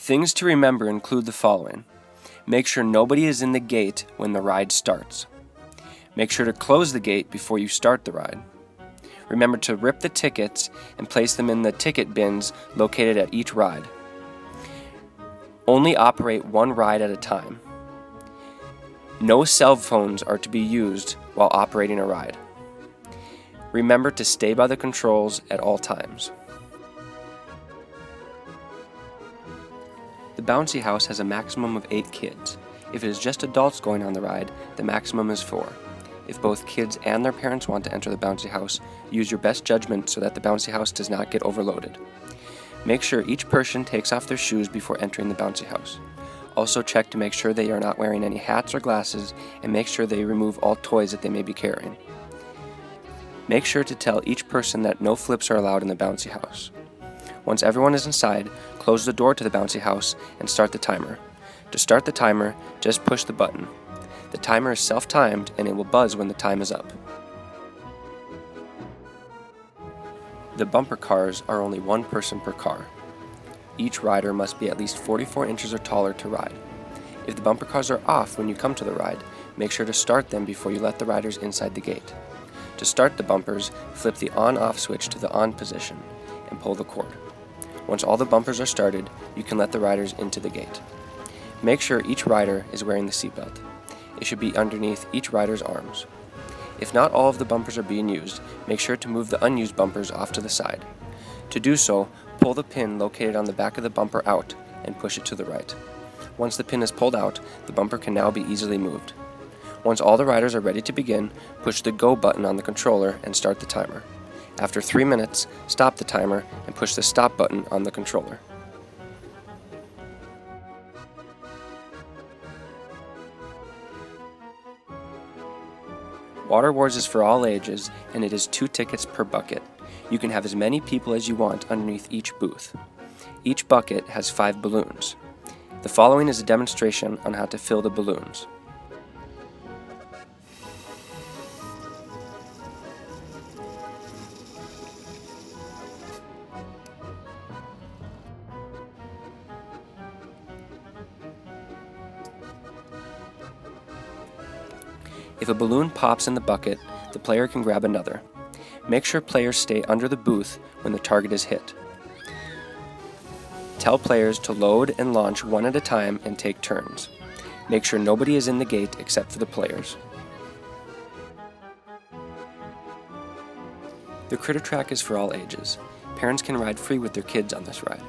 Things to remember include the following. Make sure nobody is in the gate when the ride starts. Make sure to close the gate before you start the ride. Remember to rip the tickets and place them in the ticket bins located at each ride. Only operate one ride at a time. No cell phones are to be used while operating a ride. Remember to stay by the controls at all times. The bouncy house has a maximum of 8 kids. If it is just adults going on the ride, the maximum is 4. If both kids and their parents want to enter the bouncy house, use your best judgment so that the bouncy house does not get overloaded. Make sure each person takes off their shoes before entering the bouncy house. Also check to make sure they are not wearing any hats or glasses, and make sure they remove all toys that they may be carrying. Make sure to tell each person that no flips are allowed in the bouncy house. Once everyone is inside, close the door to the bouncy house and start the timer. To start the timer, just push the button. The timer is self-timed and it will buzz when the time is up. The bumper cars are only one person per car. Each rider must be at least 44 inches or taller to ride. If the bumper cars are off when you come to the ride, make sure to start them before you let the riders inside the gate. To start the bumpers, flip the on-off switch to the on position and pull the cord. Once all the bumpers are started, you can let the riders into the gate. Make sure each rider is wearing the seatbelt. It should be underneath each rider's arms. If not all of the bumpers are being used, make sure to move the unused bumpers off to the side. To do so, pull the pin located on the back of the bumper out and push it to the right. Once the pin is pulled out, the bumper can now be easily moved. Once all the riders are ready to begin, push the go button on the controller and start the timer. After 3 minutes, stop the timer and push the stop button on the controller. Water Wars is for all ages, and it is 2 tickets per bucket. You can have as many people as you want underneath each booth. Each bucket has 5 balloons. The following is a demonstration on how to fill the balloons. If a balloon pops in the bucket, the player can grab another. Make sure players stay under the booth when the target is hit. Tell players to load and launch one at a time and take turns. Make sure nobody is in the gate except for the players. The Critter Track is for all ages. Parents can ride free with their kids on this ride.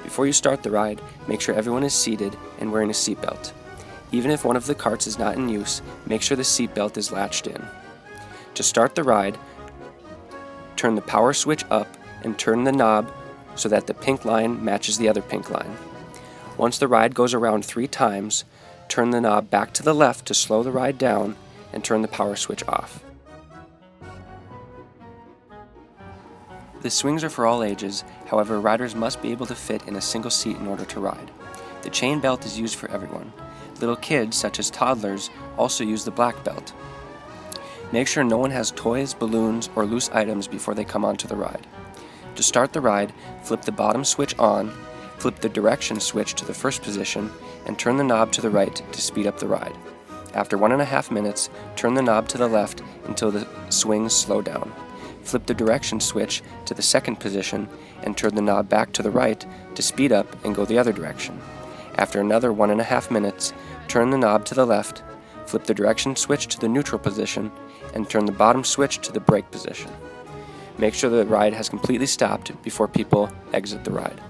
Before you start the ride, make sure everyone is seated and wearing a seatbelt. Even if one of the carts is not in use, make sure the seatbelt is latched in. To start the ride, turn the power switch up and turn the knob so that the pink line matches the other pink line. Once the ride goes around 3 times, turn the knob back to the left to slow the ride down and turn the power switch off. The swings are for all ages, however, riders must be able to fit in a single seat in order to ride. The chain belt is used for everyone. Little kids, such as toddlers, also use the black belt. Make sure no one has toys, balloons, or loose items before they come onto the ride. To start the ride, flip the bottom switch on, flip the direction switch to the first position, and turn the knob to the right to speed up the ride. After 1.5 minutes, turn the knob to the left until the swings slow down. Flip the direction switch to the second position and turn the knob back to the right to speed up and go the other direction. After another 1.5 minutes, turn the knob to the left, flip the direction switch to the neutral position, and turn the bottom switch to the brake position. Make sure the ride has completely stopped before people exit the ride.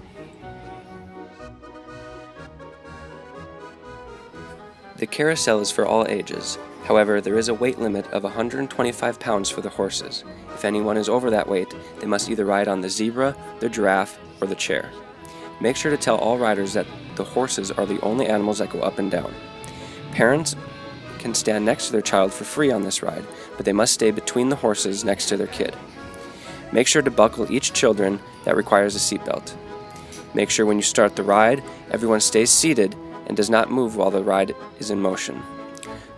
The carousel is for all ages. However, there is a weight limit of 125 pounds for the horses. If anyone is over that weight, they must either ride on the zebra, the giraffe, or the chair. Make sure to tell all riders that the horses are the only animals that go up and down. Parents can stand next to their child for free on this ride, but they must stay between the horses next to their kid. Make sure to buckle each children that requires a seatbelt. Make sure when you start the ride, everyone stays seated and does not move while the ride is in motion.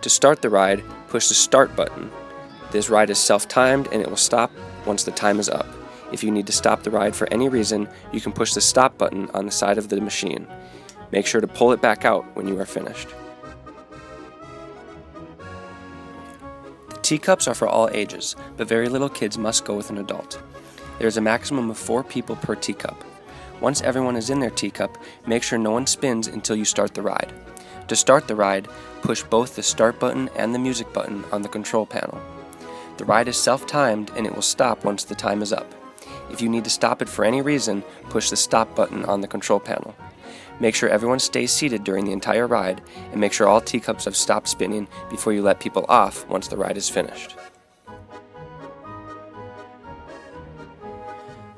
To start the ride, push the start button. This ride is self-timed and it will stop once the time is up. If you need to stop the ride for any reason, you can push the stop button on the side of the machine. Make sure to pull it back out when you are finished. The teacups are for all ages, but very little kids must go with an adult. There is a maximum of 4 people per teacup. Once everyone is in their teacup, make sure no one spins until you start the ride. To start the ride, push both the start button and the music button on the control panel. The ride is self-timed and it will stop once the time is up. If you need to stop it for any reason, push the stop button on the control panel. Make sure everyone stays seated during the entire ride, and make sure all teacups have stopped spinning before you let people off once the ride is finished.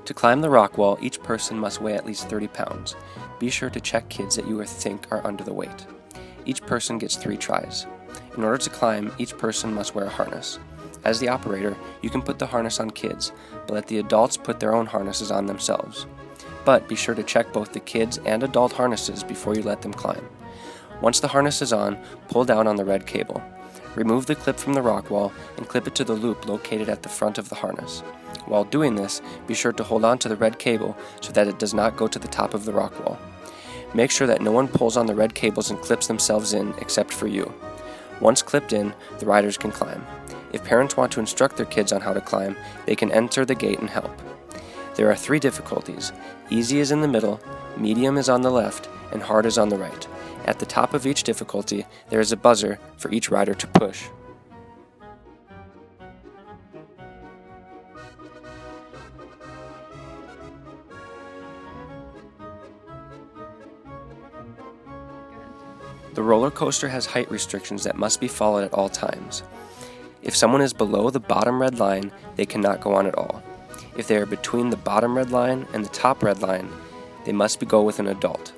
To climb the rock wall, each person must weigh at least 30 pounds. Be sure to check kids that you think are under the weight. Each person gets 3 tries. In order to climb, each person must wear a harness. As the operator, you can put the harness on kids, but let the adults put their own harnesses on themselves. But be sure to check both the kids and adult harnesses before you let them climb. Once the harness is on, pull down on the red cable. Remove the clip from the rock wall and clip it to the loop located at the front of the harness. While doing this, be sure to hold on to the red cable so that it does not go to the top of the rock wall. Make sure that no one pulls on the red cables and clips themselves in except for you. Once clipped in, the riders can climb. If parents want to instruct their kids on how to climb, they can enter the gate and help. There are 3 difficulties. Easy is in the middle, medium is on the left, and hard is on the right. At the top of each difficulty, there is a buzzer for each rider to push. The roller coaster has height restrictions that must be followed at all times. If someone is below the bottom red line, they cannot go on at all. If they are between the bottom red line and the top red line, they must go with an adult.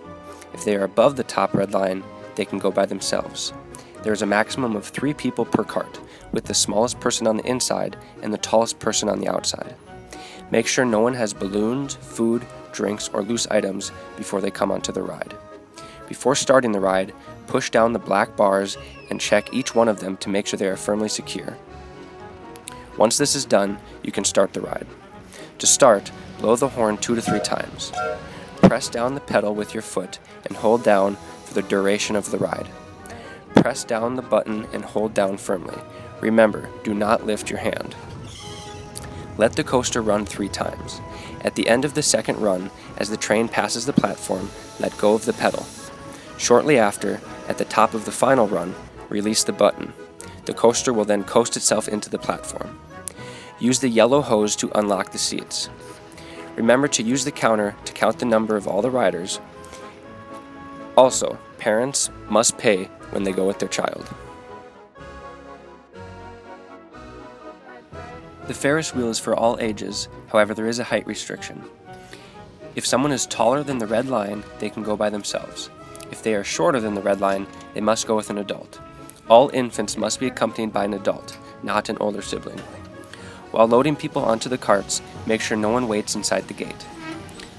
If they are above the top red line, they can go by themselves. There is a maximum of 3 people per cart, with the smallest person on the inside and the tallest person on the outside. Make sure no one has balloons, food, drinks, or loose items before they come onto the ride. Before starting the ride, push down the black bars and check each one of them to make sure they are firmly secure. Once this is done, you can start the ride. To start, blow the horn 2 to 3 times. Press down the pedal with your foot and hold down for the duration of the ride. Press down the button and hold down firmly. Remember, do not lift your hand. Let the coaster run 3 times. At the end of the second run, as the train passes the platform, let go of the pedal. Shortly after, at the top of the final run, release the button. The coaster will then coast itself into the platform. Use the yellow hose to unlock the seats. Remember to use the counter to count the number of all the riders. Also, parents must pay when they go with their child. The Ferris wheel is for all ages, however there is a height restriction. If someone is taller than the red line, they can go by themselves. If they are shorter than the red line, they must go with an adult. All infants must be accompanied by an adult, not an older sibling. While loading people onto the carts, make sure no one waits inside the gate.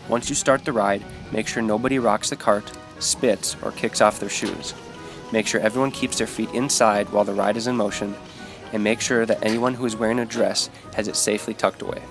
Once you start the ride, make sure nobody rocks the cart, spits, or kicks off their shoes. Make sure everyone keeps their feet inside while the ride is in motion, and make sure that anyone who is wearing a dress has it safely tucked away.